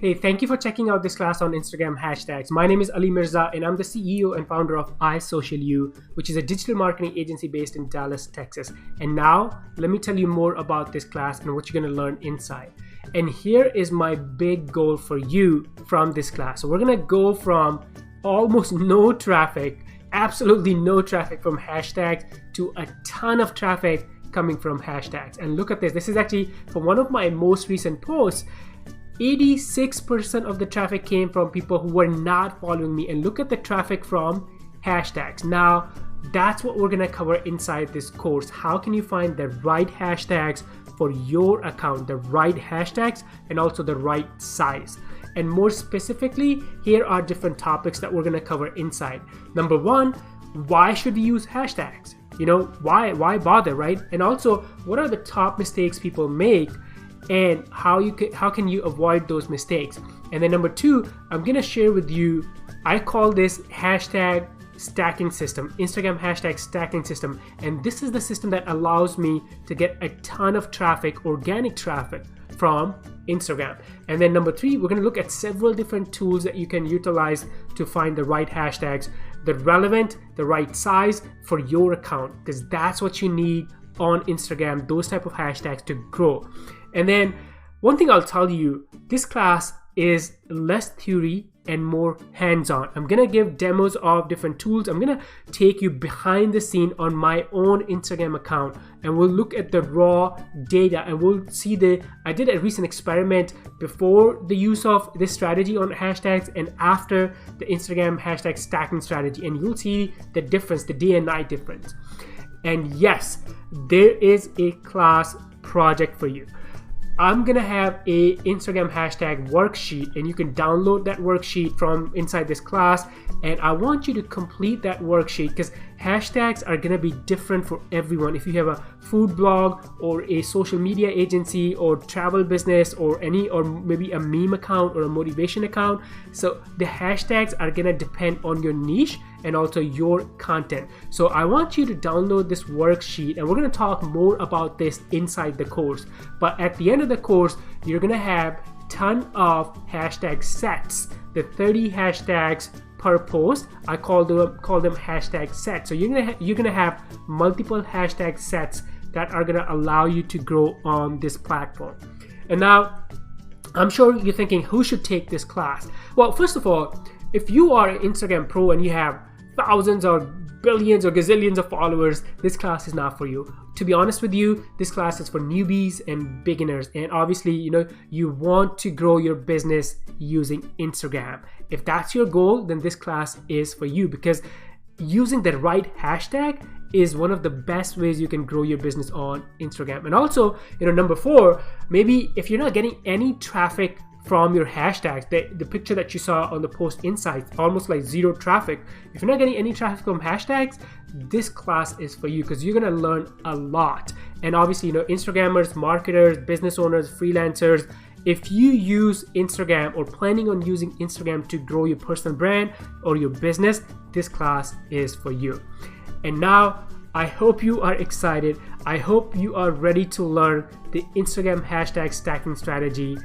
Hey, thank you for checking out this class on Instagram hashtags. My name is Ali Mirza and I'm the CEO and founder of iSocialU, which is a digital marketing agency based in Dallas, Texas. And now let me tell you more about this class and what you're going to learn inside. And here is my big goal for you from this class. So we're going to go from almost no traffic, absolutely no traffic from hashtags to a ton of traffic coming from hashtags. And look at this. This is actually from one of my most recent posts. 86% of the traffic came from people who were not following me, and look at the traffic from hashtags. Now, that's what we're gonna cover inside this course. How can you find the right hashtags for your account, the right hashtags, and also the right size? And more specifically, here are different topics that we're gonna cover inside. Number one, why should you use hashtags? You know, why bother, right? And also, what are the top mistakes people make, and how can you avoid those mistakes? And then number two, I'm gonna share with you, I call this hashtag stacking system, Instagram hashtag stacking system. And this is the system that allows me to get a ton of traffic, organic traffic from Instagram. And then number three, we're gonna look at several different tools that you can utilize to find the right hashtags, the relevant, the right size for your account, because that's what you need on Instagram, those type of hashtags to grow. And then one thing I'll tell you, this class is less theory and more hands-on. I'm gonna give demos of different tools. I'm gonna take you behind the scene on my own Instagram account, and we'll look at the raw data, and we'll see I did a recent experiment before the use of this strategy on hashtags and after the Instagram hashtag stacking strategy, and you'll see the difference, the day and night difference. And yes, there is a class project for you. I'm gonna have a Instagram hashtag worksheet, and you can download that worksheet from inside this class, and I want you to complete that worksheet because hashtags are gonna be different for everyone. If you have a food blog or a social media agency or travel business or maybe a meme account or a motivation account, so the hashtags are gonna depend on your niche and also your content. So I want you to download this worksheet, and we're gonna talk more about this inside the course. But at the end of the course, you're gonna have a ton of hashtag sets, the 30 hashtags per post. I call them hashtag sets. So you're gonna have multiple hashtag sets that are gonna allow you to grow on this platform. And now, I'm sure you're thinking, who should take this class? Well, first of all, if you are an Instagram pro and you have thousands or billions or gazillions of followers, this class is not for you. To be honest with you, this class is for newbies and beginners. And obviously, you want to grow your business using Instagram. If that's your goal, then this class is for you, because using the right hashtag is one of the best ways you can grow your business on Instagram. And also, number four, maybe if you're not getting any traffic from your hashtags, the picture that you saw on the post inside, almost like zero traffic. If you're not getting any traffic from hashtags, this class is for you, because you're gonna learn a lot. And obviously, Instagrammers, marketers, business owners, freelancers, if you use Instagram or planning on using Instagram to grow your personal brand or your business, this class is for you. And now, I hope you are excited. I hope you are ready to learn the Instagram hashtag stacking strategy.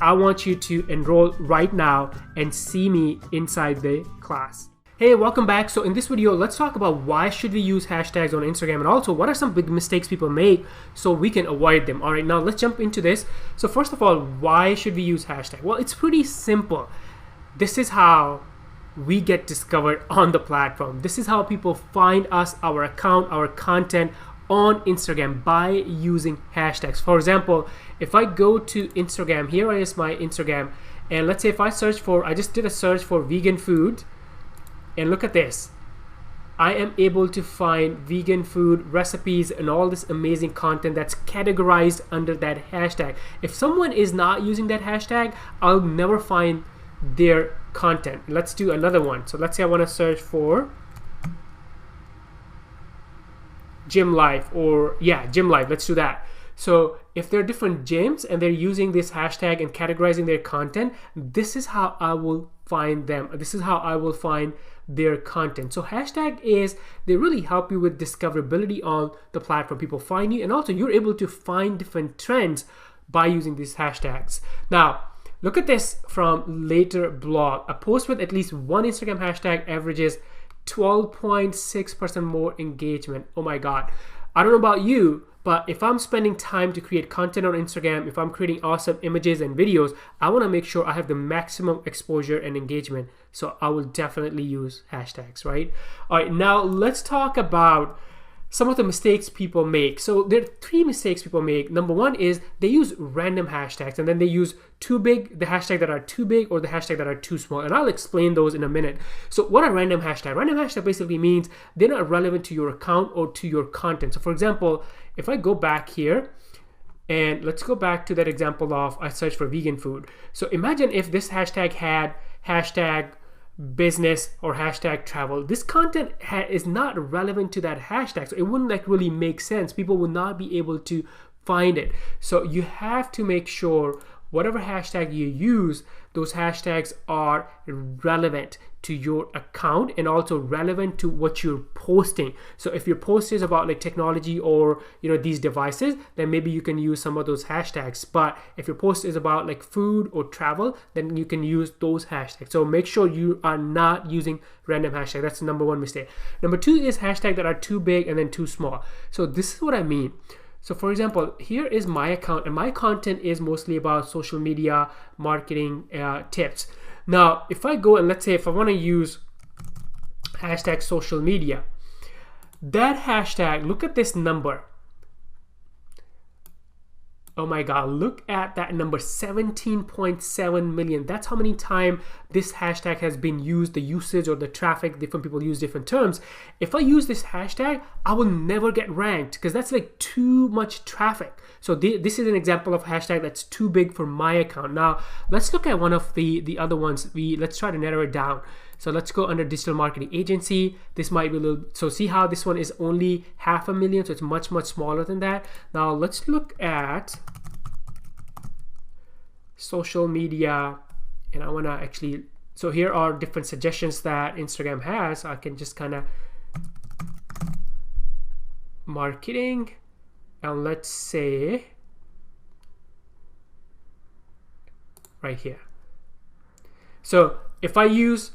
I want you to enroll right now and see me inside the class. Hey, welcome back. So in this video, let's talk about why should we use hashtags on Instagram, and also what are some big mistakes people make so we can avoid them. All right, now let's jump into this. So first of all, why should we use hashtags? Well, it's pretty simple. This is how we get discovered on the platform. This is how people find us, our account, our content on Instagram, by using hashtags. For example, if I go to Instagram, here is my Instagram, and let's say if I just did a search for vegan food, and look at this, I am able to find vegan food recipes and all this amazing content that's categorized under that hashtag. If someone is not using that hashtag, I'll never find their content. Let's do another one. So let's say I want to search for gym life, gym life. Let's do that. So if there are different gyms and they're using this hashtag and categorizing their content, this is how I will find them. This is how I will find their content. So they really help you with discoverability on the platform. People find you, and also you're able to find different trends by using these hashtags. Now, Look at this from Later blog. A post with at least one Instagram hashtag averages 12.6% more engagement. Oh my God. I don't know about you, but if I'm spending time to create content on Instagram, if I'm creating awesome images and videos, I want to make sure I have the maximum exposure and engagement. So I will definitely use hashtags, right? All right, now let's talk about some of the mistakes people make. So there are 3 mistakes people make. Number 1 is they use random hashtags, and then they use too big, the hashtag that are too big, or the hashtag that are too small. And I'll explain those in a minute. So what are random hashtags? Random hashtag basically means they're not relevant to your account or to your content. So for example, if I go back here, and let's go back to that example of I searched for vegan food. So imagine if this hashtag had hashtag business or hashtag travel. This content is not relevant to that hashtag, so it wouldn't like really make sense. People would not be able to find it. So you have to make sure whatever hashtag you use, those hashtags are relevant to your account and also relevant to what you're posting. So if your post is about like technology or these devices, then maybe you can use some of those hashtags. But if your post is about like food or travel, then you can use those hashtags. So make sure you are not using random hashtag. That's the number 1 mistake. Number 2 is hashtags that are too big and then too small. So this is what I mean. So for example, here is my account, and my content is mostly about social media marketing tips. Now, if I go and let's say if I want to use hashtag social media, that hashtag, look at this number. Oh my God, look at that number, 17.7 million. That's how many times this hashtag has been used, the usage or the traffic. Different people use different terms. If I use this hashtag, I will never get ranked because that's like too much traffic. So this is an example of a hashtag that's too big for my account. Now, let's look at one of the other ones. Let's try to narrow it down. So let's go under digital marketing agency. This might be a little, so see how this one is only 500,000, so it's much, much smaller than that. Now let's look at social media, and I wanna actually, so here are different suggestions that Instagram has. I can just kind of marketing, and let's say right here. So if I use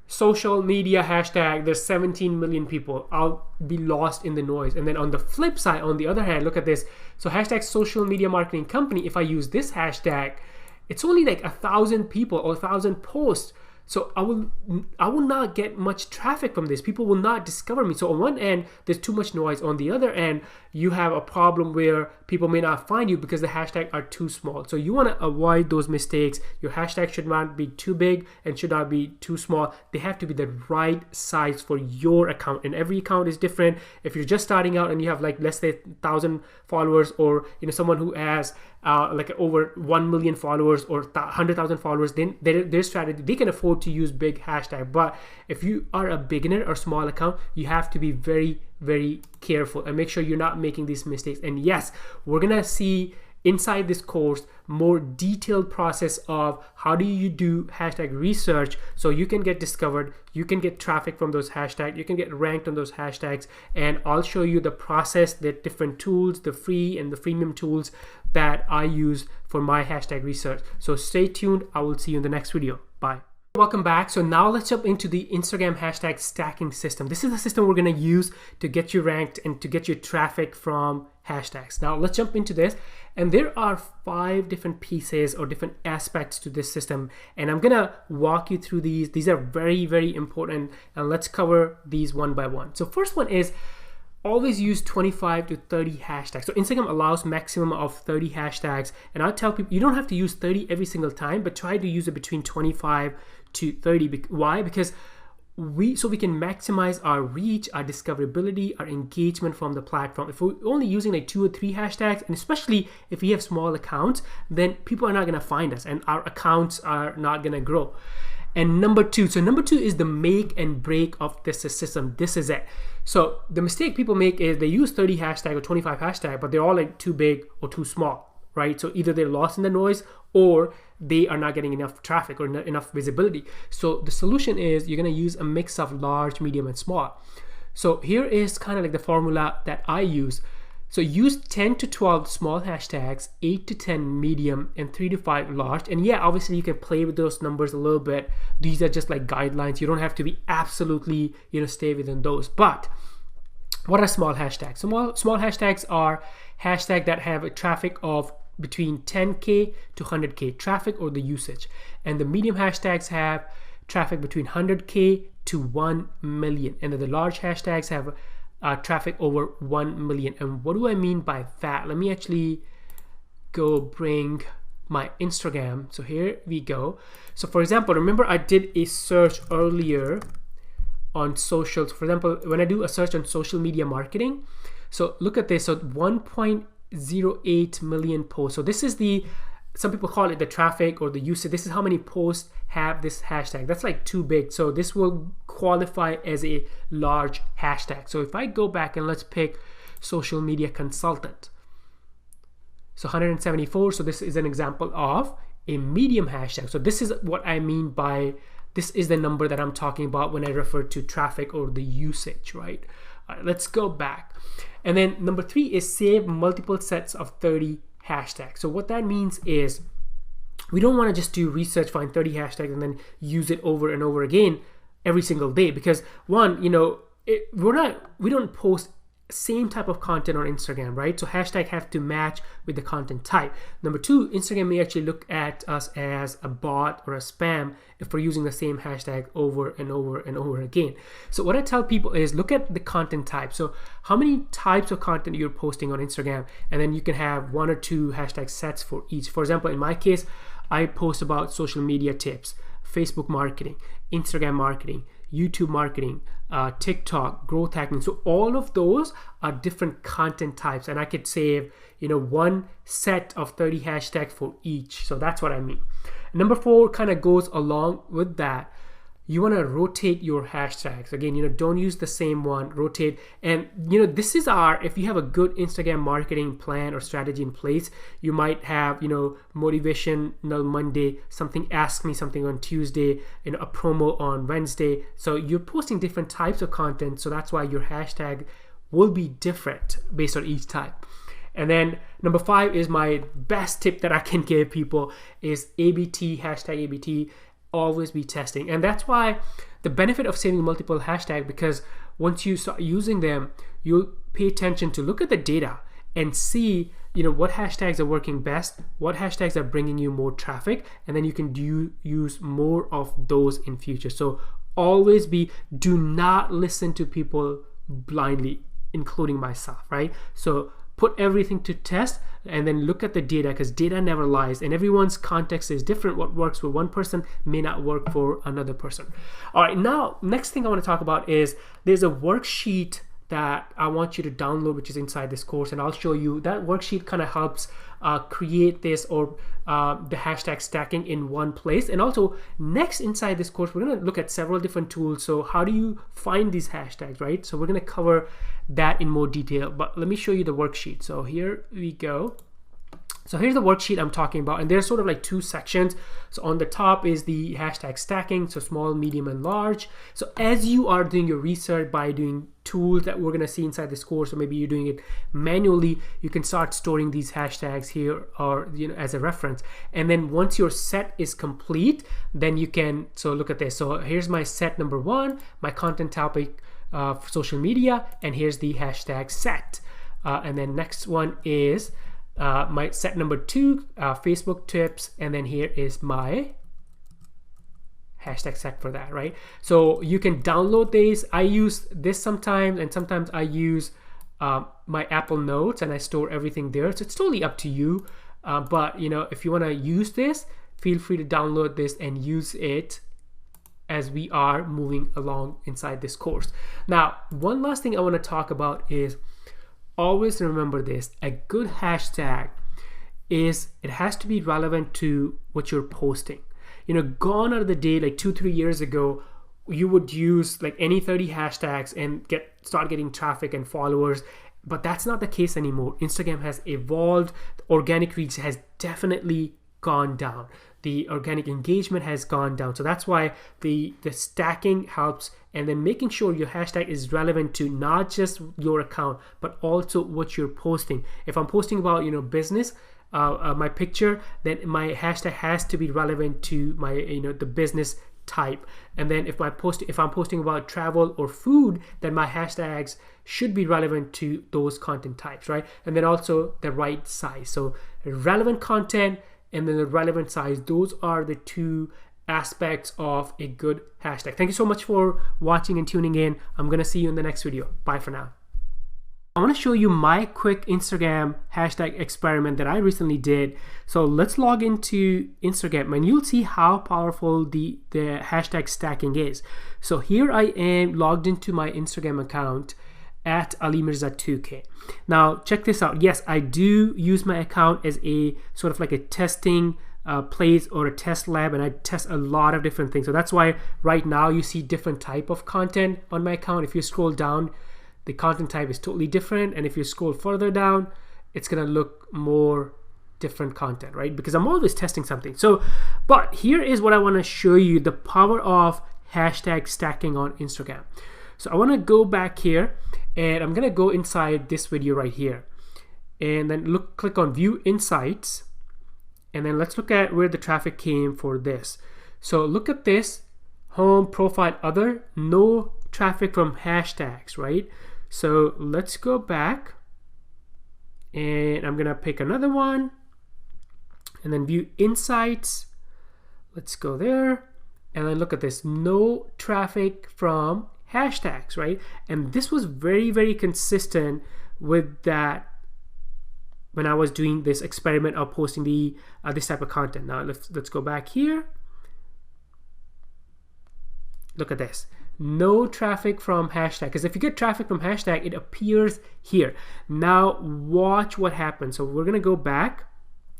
social media hashtag, there's 17 million people. I'll be lost in the noise. And then on the flip side, on the other hand, look at this. So hashtag social media marketing company, if I use this hashtag, it's only like 1,000 people or 1,000 posts. So I will not get much traffic from this. People will not discover me. So on one end, there's too much noise. On the other end, you have a problem where people may not find you because the hashtags are too small. So you want to avoid those mistakes. Your hashtag should not be too big and should not be too small. They have to be the right size for your account. And every account is different. If you're just starting out and you have like let's say 1,000 followers, or someone who has like over 1 million followers or 100,000 followers, then their strategy, they can afford to use big hashtag. But if you are a beginner or small account, you have to be very, very careful and make sure you're not making these mistakes. And yes, we're gonna see inside this course more detailed process of how do you do hashtag research so you can get discovered, you can get traffic from those hashtags, you can get ranked on those hashtags. And I'll show you the process, the different tools, the free and the freemium tools that I use for my hashtag research. So stay tuned. I will see you in the next video. Bye. Welcome back. So now let's jump into the Instagram hashtag stacking system. This is the system we're going to use to get you ranked and to get you traffic from hashtags. Now let's jump into this. And there are 5 different pieces or different aspects to this system. And I'm going to walk you through these. These are very, very important. And let's cover these one by one. So first one is always use 25 to 30 hashtags. So Instagram allows maximum of 30 hashtags. And I'll tell people you don't have to use 30 every single time, but try to use it between 25 to 30. Why? Because we can maximize our reach, our discoverability, our engagement from the platform. If we're only using like 2 or 3 hashtags, and especially if we have small accounts, then people are not going to find us and our accounts are not going to grow. And number 2, so number 2 is the make and break of this system. This is it. So the mistake people make is they use 30 hashtag or 25 hashtag, but they're all like too big or too small, right? So either they're lost in the noise or they are not getting enough traffic or enough visibility. So the solution is you're going to use a mix of large, medium, and small. So here is kind of like the formula that I use. So use 10 to 12 small hashtags, 8 to 10 medium, and 3 to 5 large. And yeah, obviously you can play with those numbers a little bit. These are just like guidelines. You don't have to be absolutely, stay within those. But what are small hashtags? Small hashtags are hashtags that have a traffic of between 10K to 100K traffic or the usage. And the medium hashtags have traffic between 100K to 1 million. And then the large hashtags have traffic over 1 million. And what do I mean by that? Let me actually go bring my Instagram. So here we go. So for example, remember I did a search earlier on social. For example, when I do a search on social media marketing, so look at this. So 1.08 million posts. So this is some people call it the traffic or the usage. This is how many posts have this hashtag. That's like too big. So this will qualify as a large hashtag. So if I go back and let's pick social media consultant. So 174. So this is an example of a medium hashtag. So this is what I mean by, this is the number that I'm talking about when I refer to traffic or the usage, right? All right, let's go back. And then number 3 is save multiple sets of 30 hashtags. So what that means is we don't want to just do research, find 30 hashtags and then use it over and over again every single day, because one, we don't post same type of content on Instagram, right? So hashtag have to match with the content type. Number 2, Instagram may actually look at us as a bot or a spam if we're using the same hashtag over and over and over again. So what I tell people is look at the content type. So how many types of content you're posting on Instagram, and then you can have 1 or 2 hashtag sets for each. For example, in my case, I post about social media tips, Facebook marketing, Instagram marketing, YouTube marketing, TikTok, growth hacking. So all of those are different content types, and I could save, 1 set of 30 hashtags for each. So that's what I mean. Number 4 kind of goes along with that. You want to rotate your hashtags. Again, don't use the same one, rotate. And, this is if you have a good Instagram marketing plan or strategy in place, you might have, motivational Monday, something, ask me something on Tuesday, a promo on Wednesday. So you're posting different types of content. So that's why your hashtag will be different based on each type. And then number 5 is my best tip that I can give people is ABT, hashtag ABT. Always be testing. And that's why the benefit of saving multiple hashtags, because once you start using them, you'll pay attention to look at the data and see what hashtags are working best, what hashtags are bringing you more traffic, and then you can use more of those in future. So always do not listen to people blindly, including myself, right? So put everything to test and then look at the data, because data never lies and everyone's context is different. What works for one person may not work for another person. All right, now next thing I want to talk about is there's a worksheet that I want you to download, which is inside this course, and I'll show you. That worksheet kind of helps create this or the hashtag stacking in one place. And also next inside this course, we're going to look at several different tools. So how do you find these hashtags, right? So we're going to cover that in more detail, but let me show you the worksheet. So here we go. So here's the worksheet I'm talking about, and there's sort of like 2 sections. So on the top is the hashtag stacking, so small, medium, and large. So as you are doing your research by doing tools that we're going to see inside this course, or maybe you're doing it manually, you can start storing these hashtags here or as a reference. And then once your set is complete, then you can, so look at this. So here's my set number 1, my content topic for social media, and here's the hashtag set. And then next one is my set number 2, Facebook tips, and then here is my hashtag set for that, right? So you can download these. I use this sometimes, and sometimes I use my Apple Notes and I store everything there. So it's totally up to you. But if you want to use this, feel free to download this and use it as we are moving along inside this course. Now, one last thing I want to talk about is always remember this: a good hashtag is, it has to be relevant to what you're posting. Gone are the day, like 2-3 years ago, you would use like any 30 hashtags and start getting traffic and followers, but that's not the case anymore. Instagram has evolved. Organic reach has definitely gone down. The organic engagement has gone down. So that's why the stacking helps, and then making sure your hashtag is relevant to not just your account, but also what you're posting. If I'm posting about, you know, business, my picture, then my hashtag has to be relevant to my, you know, the business type. And then if I'm posting about travel or food, then my hashtags should be relevant to those content types, right? And then also the right size. So relevant content and then the relevant size, those are the two aspects of a good hashtag. Thank you so much for watching and tuning in. I'm gonna see you in the next video. Bye for now. I want to show you my quick Instagram hashtag experiment that I recently did. So let's log into Instagram and you'll see how powerful the hashtag stacking is. So here I am logged into my Instagram account at alimirza2k. Now check this out. Yes, I do use my account as a sort of like a testing place or a test lab, and I test a lot of different things. So that's why right now you see different type of content on my account. If you scroll down, the content type is totally different, and if you scroll further down, it's gonna look more different content, right? Because I'm always testing something. So, but here is what I want to show you, the power of hashtag stacking on Instagram. So I want to go back here, and I'm gonna go inside this video right here, and then click on View Insights, and then let's look at where the traffic came for this. So look at this, home, profile, other, no traffic from hashtags, right? So let's go back, and I'm gonna pick another one, and then View Insights. Let's go there, and then look at this, no traffic from hashtags, right? And this was very, very consistent with that when I was doing this experiment of posting the this type of content. Now let's go back here. Look at this, no traffic from hashtag, because if you get traffic from hashtag, it appears here. Now watch what happens. So we're gonna go back.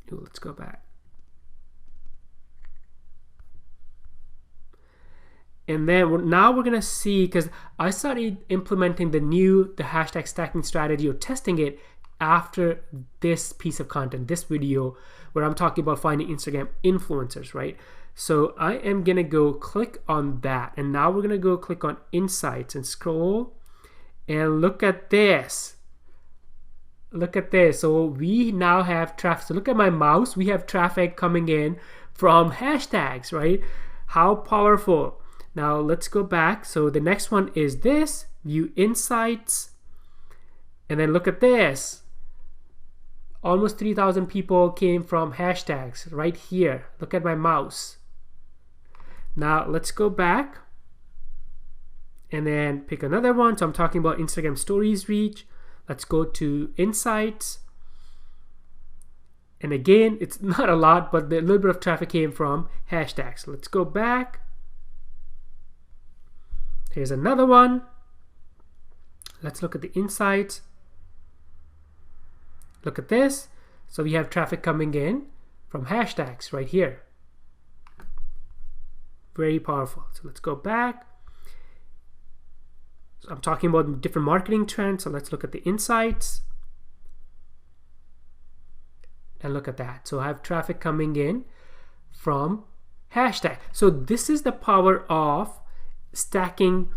Let's go back, and then now we're gonna see, because I started implementing the hashtag stacking strategy or testing it after this piece of content, this video where I'm talking about finding Instagram influencers, right? So I am gonna go click on that, and now we're gonna go click on Insights and scroll, and look at this. Look at this. So we now have traffic. So look at my mouse. We have traffic coming in from hashtags, right? How powerful. Now let's go back. So the next one is this, View Insights, and then look at this. Almost 3,000 people came from hashtags right here. Look at my mouse. Now let's go back and then pick another one. So I'm talking about Instagram stories reach. Let's go to Insights. And again, it's not a lot, but a little bit of traffic came from hashtags. Let's go back. Here's another one. Let's look at the Insights. Look at this. So we have traffic coming in from hashtags right here. Very powerful. So let's go back. So I'm talking about different marketing trends. So let's look at the Insights. And look at that. So I have traffic coming in from hashtag. So this is the power of stacking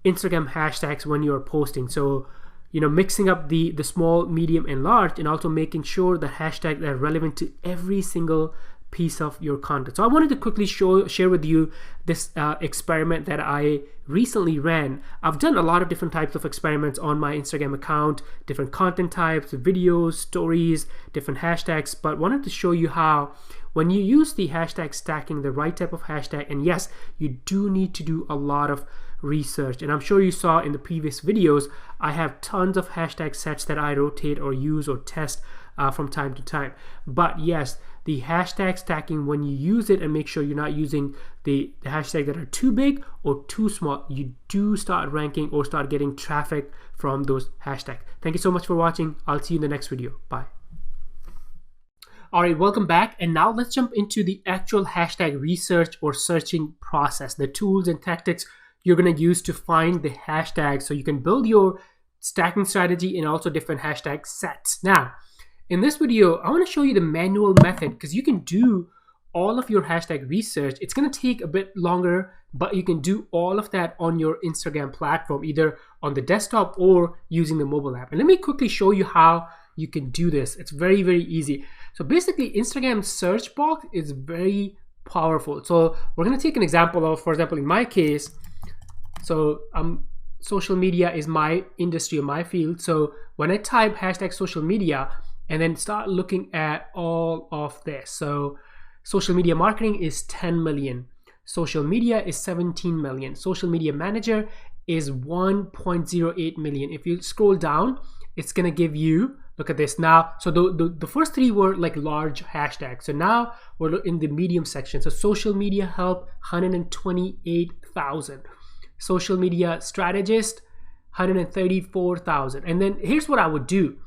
Instagram hashtags when you're posting. So, you know, mixing up the small, medium, and large, and also making sure the hashtags are relevant to every single piece of your content. So I wanted to quickly share with you this experiment that I recently ran. I've done a lot of different types of experiments on my Instagram account, different content types, videos, stories, different hashtags, but wanted to show you how when you use the hashtag stacking, the right type of hashtag, and yes, you do need to do a lot of research. And I'm sure you saw in the previous videos, I have tons of hashtag sets that I rotate or use or test from time to time. But yes, the hashtag stacking, when you use it and make sure you're not using the hashtags that are too big or too small, you do start ranking or start getting traffic from those hashtags. Thank you so much for watching. I'll see you in the next video. Bye. All right, welcome back. And now let's jump into the actual hashtag research or searching process, the tools and tactics you're going to use to find the hashtags so you can build your stacking strategy and also different hashtag sets. Now, in this video, I want to show you the manual method, because you can do all of your hashtag research. It's going to take a bit longer, but you can do all of that on your Instagram platform, either on the desktop or using the mobile app. And let me quickly show you how you can do this. It's very, very easy. So basically, Instagram search box is very powerful. So we're going to take an example of, for example, in my case, so social media is my industry or my field. So when I type hashtag social media and then start looking at all of this, so social media marketing is 10 million. Social media is 17 million. Social media manager is 1.08 million. If you scroll down, it's going to give you, look at this now. So the first three were like large hashtags. So now we're in the medium section. So social media help, 128,000. Social media strategist, 134,000. And then here's what I would do.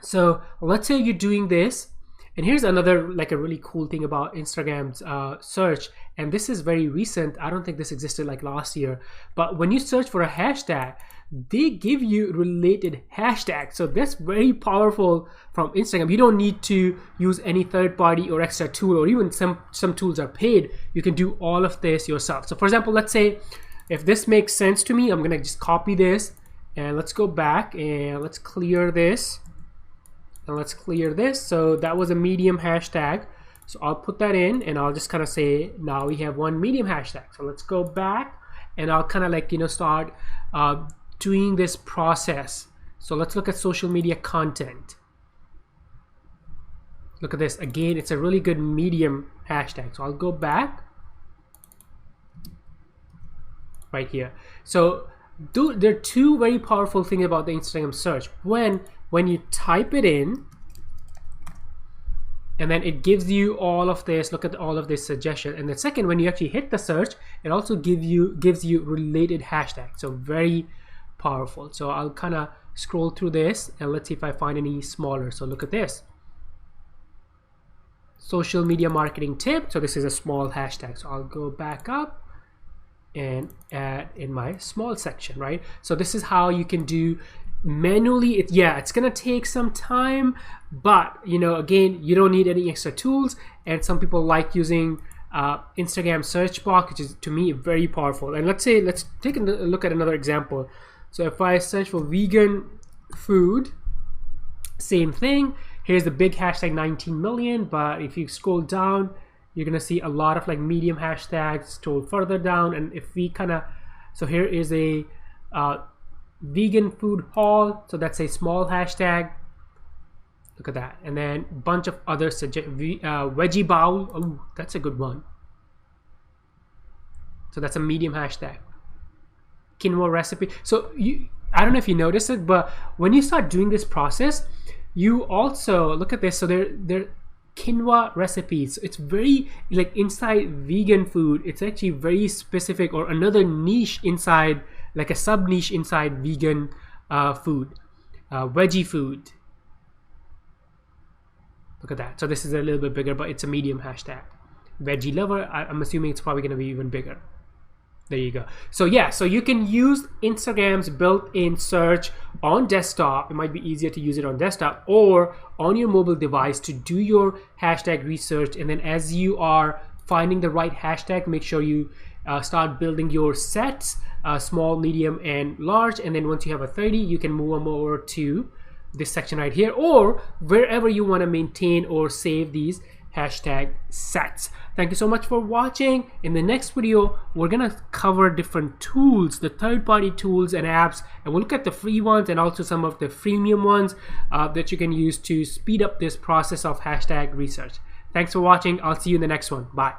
So let's say you're doing this. And here's another, like a really cool thing about Instagram's search. And this is very recent. I don't think this existed like last year. But when you search for a hashtag, they give you related hashtags. So that's very powerful from Instagram. You don't need to use any third party or extra tool, or even some tools are paid. You can do all of this yourself. So for example, let's say if this makes sense to me, I'm going to just copy this and let's go back and let's clear this. And let's clear this. So that was a medium hashtag. So I'll put that in and I'll just kind of say, now we have one medium hashtag. So let's go back and I'll kind of like, start doing this process. So let's look at social media content. Look at this. Again, it's a really good medium hashtag. So I'll go back right here. So there are two very powerful things about the Instagram search. When you type it in and then it gives you all of this, look at all of this suggestion. And the second, when you actually hit the search, it also gives you related hashtags. So very powerful. So I'll kind of scroll through this and let's see if I find any smaller. So look at this. Social media marketing tip. So this is a small hashtag. So I'll go back up and add in my small section, right? So this is how you can do manually. It's gonna take some time, but again, you don't need any extra tools. And some people like using Instagram search box, which is to me very powerful. And let's take a look at another example. So if I search for vegan food, same thing. Here's the big hashtag 19 million, but if you scroll down, you're gonna see a lot of like medium hashtags told further down. And if we so here is a vegan food haul, so that's a small hashtag. Look at that. And then a bunch of other veggie bowl. Oh, that's a good one. So that's a medium hashtag. Quinoa recipe. So I don't know if you noticed it, but when you start doing this process, you also look at this. So they're quinoa recipes. It's very like inside vegan food. It's actually very specific, or another niche inside, like a sub niche inside vegan food, veggie food. Look at that. So this is a little bit bigger, but it's a medium hashtag. Veggie lover. I'm assuming it's probably going to be even bigger. There you go. So yeah, so you can use Instagram's built-in search on desktop. It might be easier to use it on desktop or on your mobile device to do your hashtag research. And then as you are finding the right hashtag, make sure you start building your sets, small, medium, and large. And then once you have a 30, you can move them over to this section right here, or wherever you want to maintain or save these hashtag sets. Thank you so much for watching. In the next video, we're gonna cover different tools, the third-party tools and apps, and we'll look at the free ones and also some of the freemium ones that you can use to speed up this process of hashtag research. Thanks for watching. I'll see you in the next one. Bye.